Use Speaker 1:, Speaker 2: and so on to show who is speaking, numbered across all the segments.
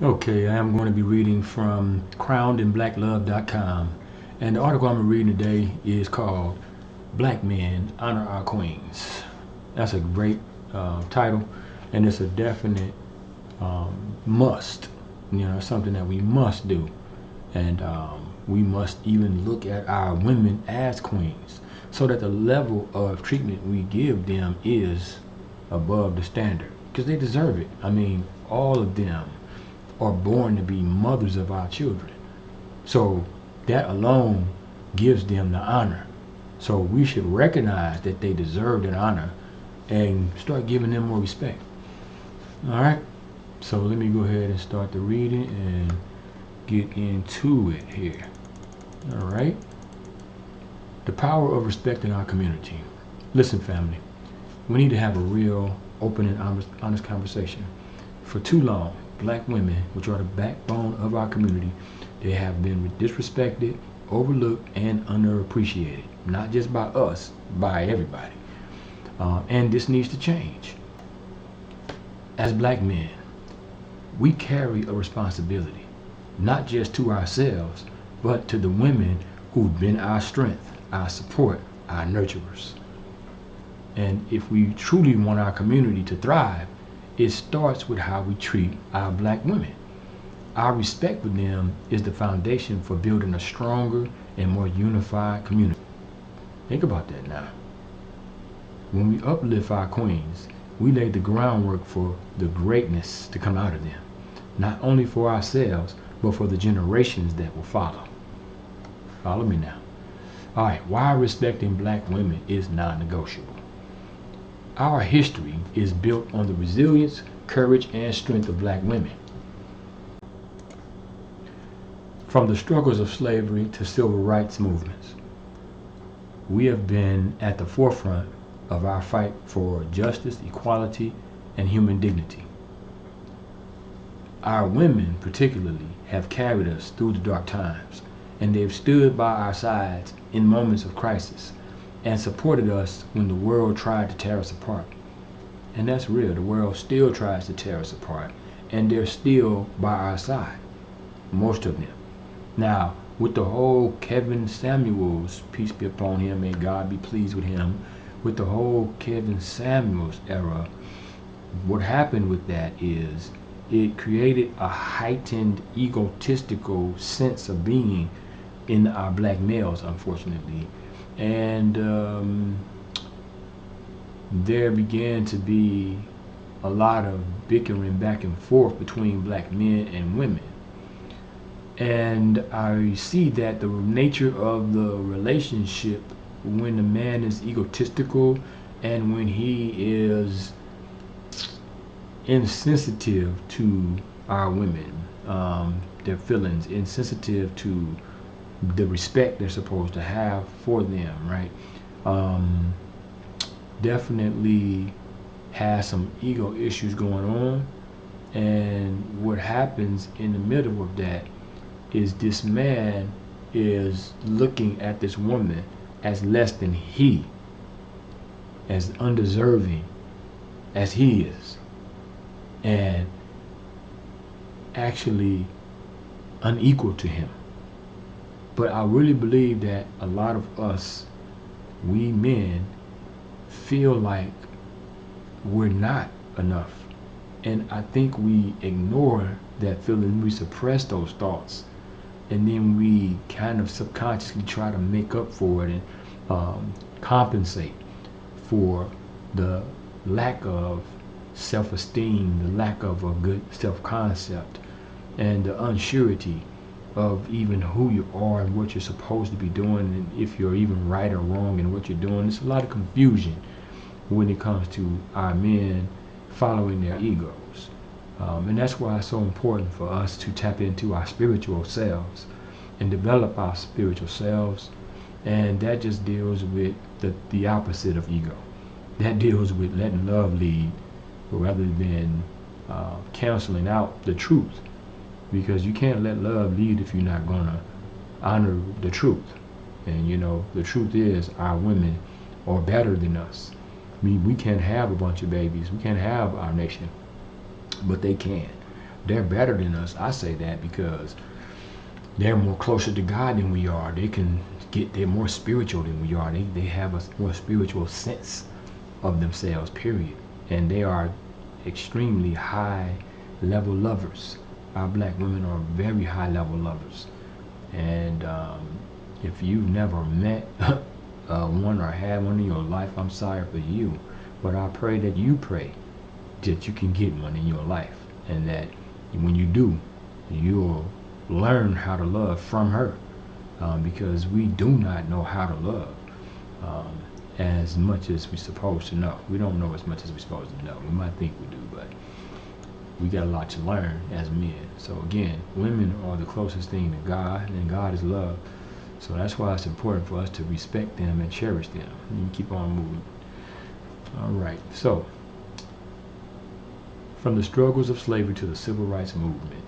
Speaker 1: Okay, I am going to be reading from crownedinblacklove.com, and the article I'm reading today is called Black Men Honor Our Queens. That's a great title, and it's a definite must. Something that we must do, and we must even look at our women as queens so that the level of treatment we give them is above the standard because they deserve it. I mean, all of them are born to be mothers of our children. So that alone gives them the honor. So we should recognize that they deserve that honor and start giving them more respect. All right. So let me go ahead and start the reading and get into it here. All right. The power of respect in our community. Listen, family, we need to have a real open and honest conversation. For too long, black women, which are the backbone of our community, they have been disrespected, overlooked, and underappreciated. Not just by us, by everybody. And this needs to change. As black men, we carry a responsibility, not just to ourselves, but to the women who've been our strength, our support, our nurturers. And if we truly want our community to thrive, it starts with how we treat our black women. Our respect for them is the foundation for building a stronger and more unified community. Think about that now. When we uplift our queens, we lay the groundwork for the greatness to come out of them, not only for ourselves, but for the generations that will follow. Follow me now. All right, why respecting black women is non-negotiable. Our history is built on the resilience, courage, and strength of black women. From the struggles of slavery to civil rights movements, we have been at the forefront of our fight for justice, equality, and human dignity. Our women, particularly, have carried us through the dark times, and they've stood by our sides in moments of crisis and supported us when the world tried to tear us apart. And that's real. The world still tries to tear us apart, and they're still by our side, most of them. Now, with the whole Kevin Samuels, peace be upon him, may God be pleased with him, with the whole Kevin Samuels era, what happened with that is it created a heightened egotistical sense of being in our black males, unfortunately. And there began to be a lot of bickering back and forth between black men and women. And I see that the nature of the relationship when the man is egotistical and when he is insensitive to our women, their feelings, insensitive to the respect they're supposed to have for them, right? Definitely has some ego issues going on. And what happens in the middle of that is this man is looking at this woman as less than he, as undeserving as he is, and actually unequal to him. But I really believe that a lot of us, we men, feel like we're not enough. And I think we ignore that feeling, we suppress those thoughts, and then we kind of subconsciously try to make up for it and compensate for the lack of self-esteem, the lack of a good self-concept, and the unsurety of even who you are and what you're supposed to be doing, and if you're even right or wrong in what you're doing. There's a lot of confusion when it comes to our men following their egos. And that's why it's so important for us to tap into our spiritual selves and develop our spiritual selves. And that just deals with the opposite of ego. That deals with letting love lead rather than canceling out the truth. Because you can't let love lead if you're not going to honor the truth. And the truth is our women are better than us. We can't have a bunch of babies. We can't have our nation. But they can. they're better than us. I say that because they're more closer to God than we are. They're more spiritual than we are. They have a more spiritual sense of themselves, period. And they are extremely high level lovers. Our black women are very high level lovers. And if you've never met one or had one in your life, I'm sorry for you. But I pray that you pray that you can get one in your life. And that when you do, you'll learn how to love from her. Because we do not know how to love as much as we're supposed to know. We don't know as much as we're supposed to know. We might think we do, but we got a lot to learn as men. So again, women are the closest thing to God, and God is love. So that's why it's important for us to respect them and cherish them. And keep on moving. All right. So from the struggles of slavery to the civil rights movement,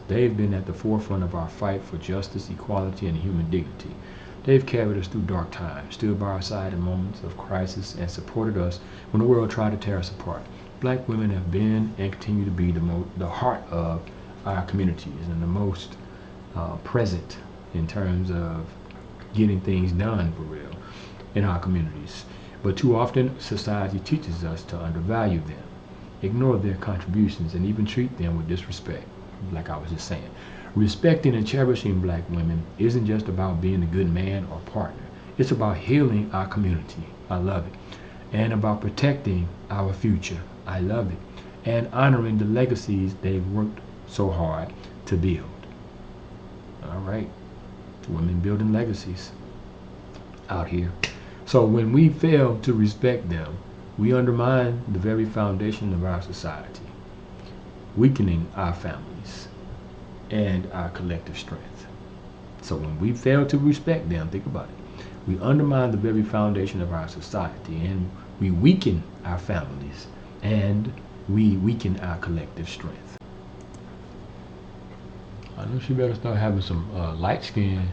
Speaker 1: they've been at the forefront of our fight for justice, equality, and human dignity. They've carried us through dark times, stood by our side in moments of crisis, and supported us when the world tried to tear us apart. Black women have been and continue to be the heart of our communities and the most present in terms of getting things done for real in our communities. But too often, society teaches us to undervalue them, ignore their contributions, and even treat them with disrespect. Like I was just saying, respecting and cherishing black women isn't just about being a good man or partner. It's about healing our community. I love it. And about protecting our future. I love it. And honoring the legacies they've worked so hard to build. All right. Women building legacies out here. So when we fail to respect them, we undermine the very foundation of our society, weakening our families and our collective strength. So when we fail to respect them, think about it, we undermine the very foundation of our society, and we weaken our families, and we weaken our collective strength. I know she better start having some light-skinned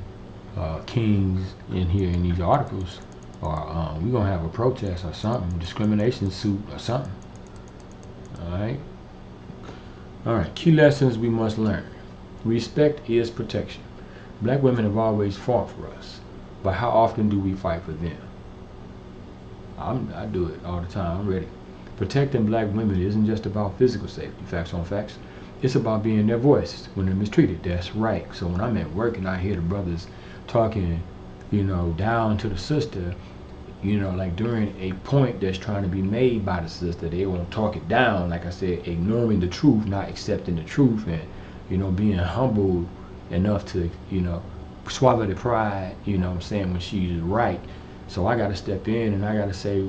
Speaker 1: kings in here in these articles, or we're going to have a protest or something, discrimination suit or something. All right, key lessons we must learn. Respect is protection. Black women have always fought for us, but how often do we fight for them? I do it all the time. I'm ready. Protecting black women isn't just about physical safety, facts on facts. It's about being their voice when they're mistreated. That's right. So when I'm at work and I hear the brothers talking, down to the sister, like during a point that's trying to be made by the sister, they won't talk it down. Like I said, ignoring the truth, not accepting the truth, and being humble enough to, swallow the pride, what I'm saying, when she's right. So I got to step in and I got to say,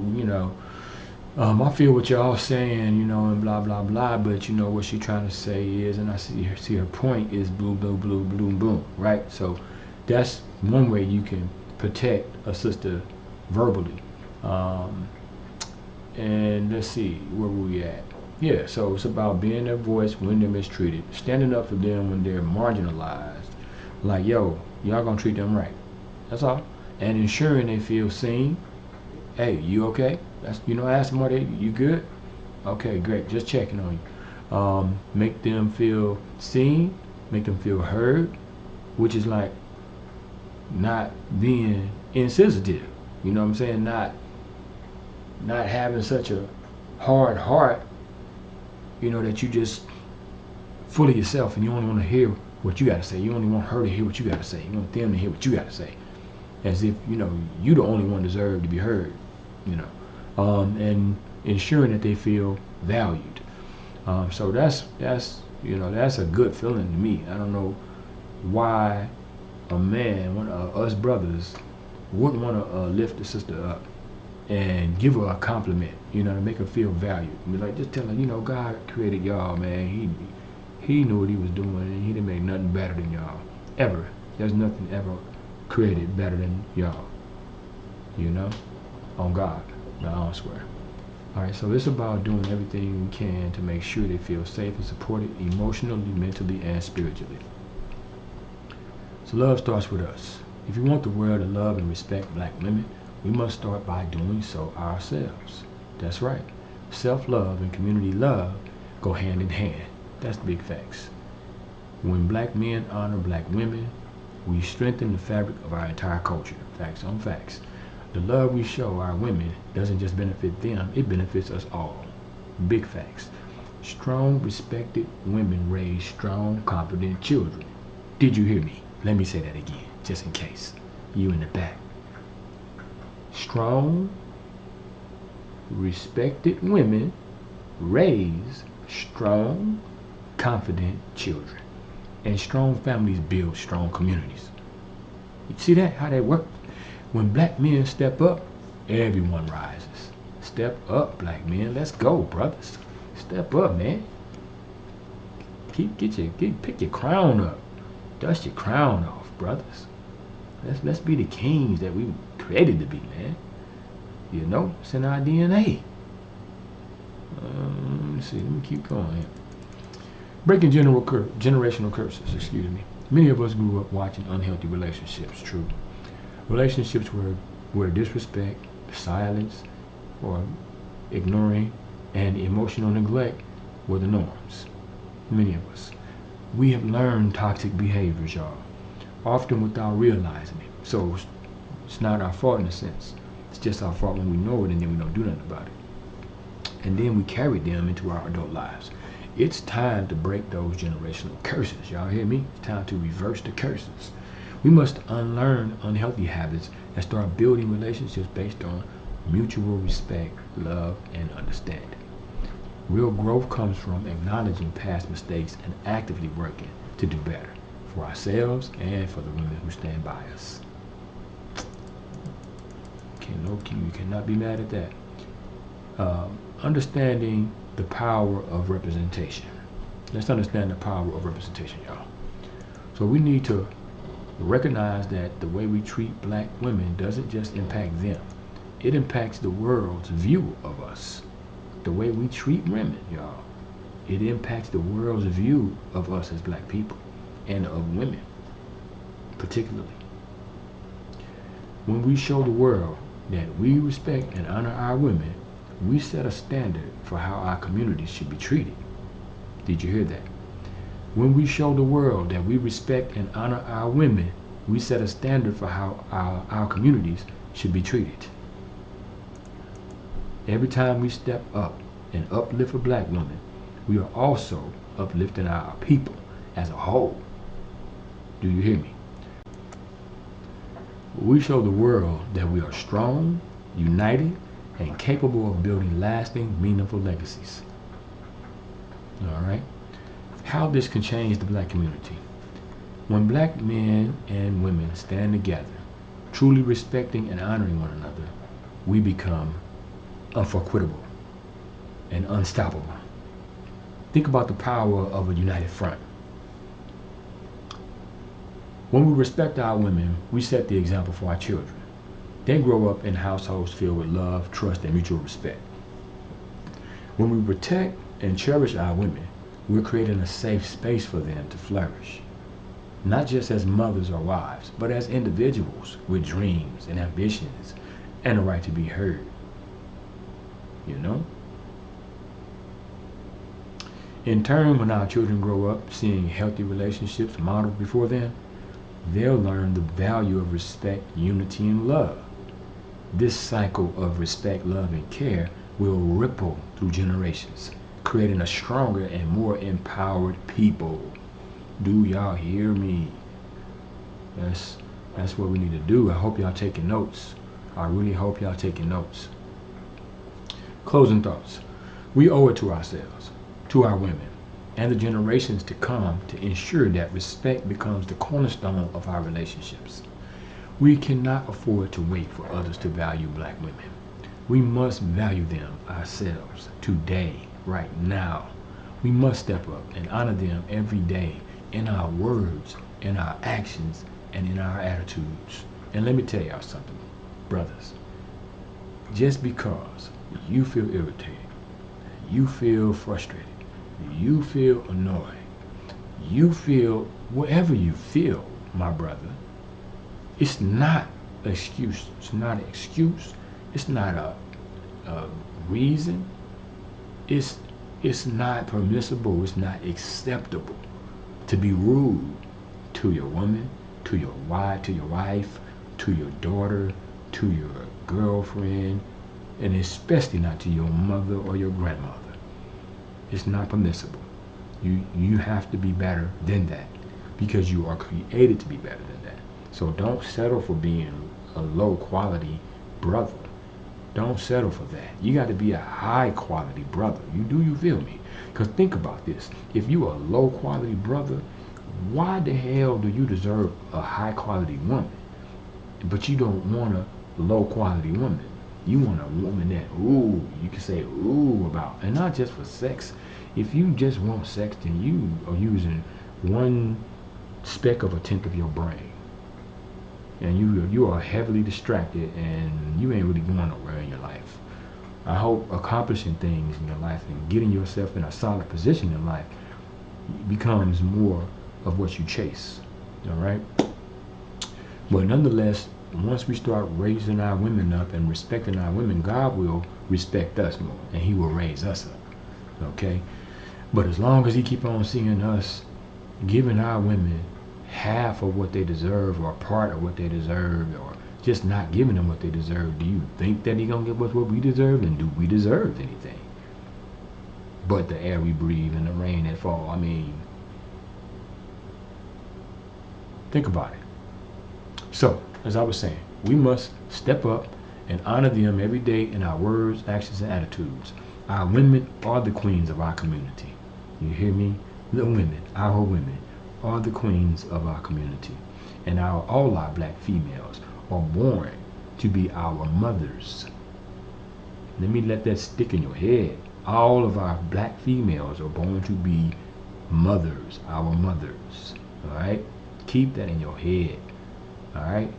Speaker 1: I feel what y'all saying, and blah, blah, blah, but what she trying to say is, and I see her point is blue, blue, blue, blue, boom, right? So that's one way you can protect a sister verbally. And let's see, where were we at? Yeah, so it's about being their voice when they're mistreated, standing up for them when they're marginalized, like, yo, y'all gonna treat them right. That's all. And ensuring they feel seen. Hey, you okay? That's, ask them, are you good? Okay, great, just checking on you. Make them feel seen, make them feel heard, which is like not being insensitive. You know what I'm saying? Not having such a hard heart, that you just full of yourself and you only want to hear what you got to say. You only want her to hear what you got to say. You want them to hear what you got to say. As if, you the only one deserve to be heard, and ensuring that they feel valued. So that's a good feeling to me. I don't know why a man, one of us brothers, wouldn't want to lift the sister up and give her a compliment, to make her feel valued. Be like, just tell her, God created y'all, man. He knew what he was doing, and he didn't make nothing better than y'all. Ever. There's nothing ever created better than y'all. On God. No, I don't swear. Alright, so it's about doing everything we can to make sure they feel safe and supported emotionally, mentally, and spiritually. So love starts with us. If you want the world to love and respect black women, we must start by doing so ourselves. That's right. Self-love and community love go hand in hand. That's big facts. When black men honor black women, we strengthen the fabric of our entire culture. Facts on facts. The love we show our women doesn't just benefit them, it benefits us all. Big facts. Strong, respected women raise strong, confident children. Did you hear me? Let me say that again, just in case. You in the back. Strong, respected women raise strong, confident children. And strong families build strong communities. You see that? How that works? When black men step up, everyone rises. Step up, black men. Let's go, brothers. Step up, man. Pick your crown up. Dust your crown off, brothers. Let's be the kings that we created to be, man. You know, it's in our DNA. Let me see. Let me keep going here. Breaking generational curses. Excuse me. Many of us grew up watching unhealthy relationships. True. Relationships where disrespect, silence, or ignoring, and emotional neglect were the norms. Many of us. We have learned toxic behaviors, y'all, often without realizing it. So it's not our fault in a sense. It's just our fault when we know it and then we don't do nothing about it. And then we carry them into our adult lives. It's time to break those generational curses. Y'all hear me? It's time to reverse the curses. We must unlearn unhealthy habits and start building relationships based on mutual respect, love, and understanding. Real growth comes from acknowledging past mistakes and actively working to do better for ourselves and for the women who stand by us. You cannot be mad at that. Understanding the power of representation. Let's understand the power of representation, y'all. So we need to recognize that the way we treat black women doesn't just impact them. It impacts the world's view of us. The way we treat women, y'all, it impacts the world's view of us as black people and of women, particularly. When we show the world that we respect and honor our women, we set a standard for how our communities should be treated. Did you hear that? When we show the world that we respect and honor our women, we set a standard for how our communities should be treated. Every time we step up and uplift a black woman, we are also uplifting our people as a whole. Do you hear me? We show the world that we are strong, united, and capable of building lasting, meaningful legacies. All right? How this can change the black community. When black men and women stand together, truly respecting and honoring one another, we become unforgettable and unstoppable. Think about the power of a united front. When we respect our women, we set the example for our children. They grow up in households filled with love, trust, and mutual respect. When we protect and cherish our women, we're creating a safe space for them to flourish. Not just as mothers or wives, but as individuals with dreams and ambitions and a right to be heard. You know? In turn, when our children grow up seeing healthy relationships modeled before them, they'll learn the value of respect, unity, and love. This cycle of respect, love, and care will ripple through generations, creating a stronger and more empowered people. Do y'all hear me? That's what we need to do. I hope y'all taking notes. I really hope y'all taking notes. Closing thoughts. We owe it to ourselves, to our women, and the generations to come to ensure that respect becomes the cornerstone of our relationships. We cannot afford to wait for others to value black women. We must value them ourselves today, right now. We must step up and honor them every day in our words, in our actions, and in our attitudes. And let me tell y'all something, brothers. Just because you feel irritated, you feel frustrated, you feel annoyed, you feel whatever you feel, my brother, it's not an excuse. It's not an excuse. It's not a reason. It's It's not permissible, it's not acceptable to be rude to your woman, to your wife, to your daughter, to your girlfriend, and especially not to your mother or your grandmother. It's not permissible. You have to be better than that, because you are created to be better than that. So don't settle for being a low quality brother. Don't settle for that. You got to be a high quality brother. You feel me? Because think about this. If you are a low quality brother, why the hell do you deserve a high quality woman? But you don't want a low quality woman. You want a woman that, ooh, you can say ooh about. And not just for sex. If you just want sex, then you are using one speck of a tenth of your brain. And you are heavily distracted, and you ain't really going nowhere in your life. I hope accomplishing things in your life and getting yourself in a solid position in life becomes more of what you chase. All right? But nonetheless, once we start raising our women up and respecting our women, God will respect us more, and he will raise us up. Okay? But as long as he keep on seeing us giving our women half of what they deserve, or part of what they deserve, or just not giving them what they deserve, do you think that he gonna give us what we deserve? And do we deserve anything but the air we breathe and the rain that fall? I mean, think about it. So, as I was saying, we must step up and honor them every day in our words, actions, and attitudes. Our women are the queens of our community. You hear me? The women, our women, are the queens of our community. And all our black females are born to be our mothers. Let me let that stick in your head. All of our black females are born to be mothers, our mothers. Alright? Keep that in your head. Alright?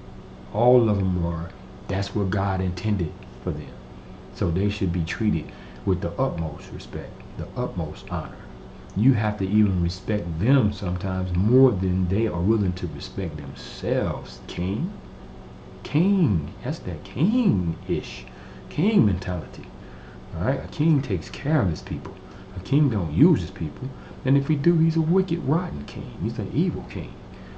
Speaker 1: All of them are, that's what God intended for them. So they should be treated with the utmost respect, the utmost honor. You have to even respect them sometimes more than they are willing to respect themselves. King? King. That's that king-ish. King mentality. Alright? A king takes care of his people. A king don't use his people. And if he do, he's a wicked, rotten king. He's an evil king.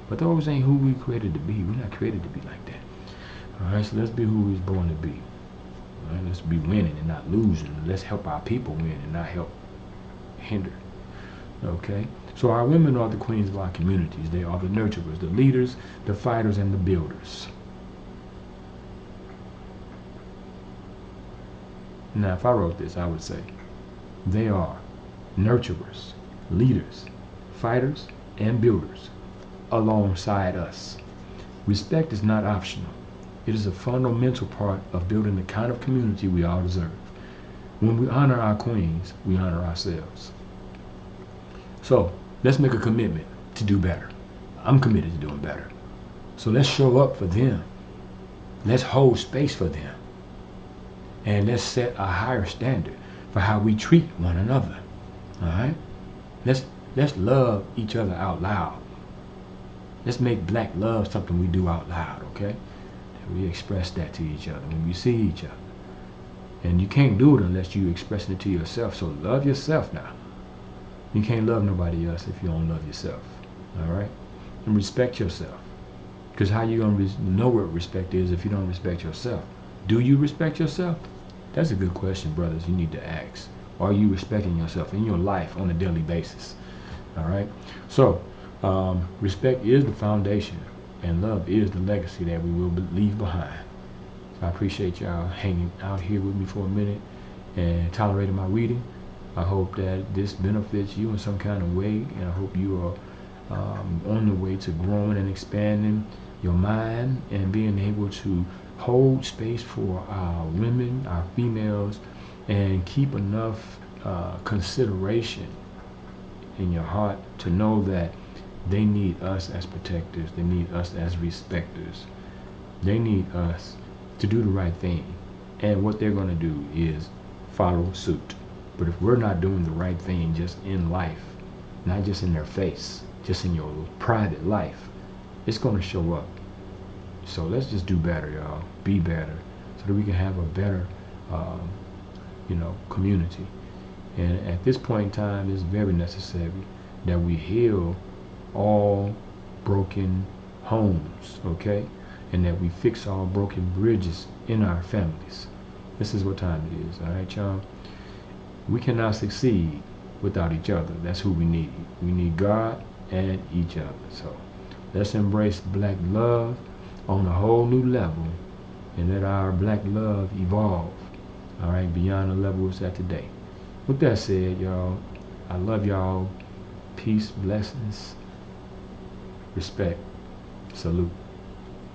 Speaker 1: But those ain't who we created to be. We're not created to be like that. Alright? So let's be who we was born to be. Alright? Let's be winning and not losing. Let's help our people win and not help hinder. Okay, so our women are the queens of our communities. They are the nurturers, the leaders, the fighters, and the builders. Now, if I wrote this, I would say they are nurturers, leaders, fighters, and builders alongside us. Respect is not optional. It is a fundamental part of building the kind of community we all deserve. When we honor our queens, we honor ourselves. So let's make a commitment to do better. I'm committed to doing better. So let's show up for them. Let's hold space for them. And let's set a higher standard for how we treat one another. All right? Let's love each other out loud. Let's make black love something we do out loud, okay? And we express that to each other when we see each other. And you can't do it unless you express it to yourself. So love yourself now. You can't love nobody else if you don't love yourself. All right? And respect yourself. Because how you going to know what respect is if you don't respect yourself? Do you respect yourself? That's a good question, brothers, you need to ask. Are you respecting yourself in your life on a daily basis? All right? So, respect is the foundation, and love is the legacy that we will leave behind. So I appreciate y'all hanging out here with me for a minute and tolerating my reading. I hope that this benefits you in some kind of way, and I hope you are on the way to growing and expanding your mind and being able to hold space for our women, our females, and keep enough consideration in your heart to know that they need us as protectors, they need us as respecters, they need us to do the right thing, and what they're going to do is follow suit. But if we're not doing the right thing just in life, not just in their face, just in your private life, it's going to show up. So let's just do better, y'all. Be better, so that we can have a better, community. And at this point in time, it's very necessary that we heal all broken homes, okay? And that we fix all broken bridges in our families. This is what time it is, all right, y'all? We cannot succeed without each other. That's who we need. We need God and each other. So let's embrace black love on a whole new level and let our black love evolve, all right, beyond the level it's at today. With that said, y'all, I love y'all. Peace, blessings, respect, salute.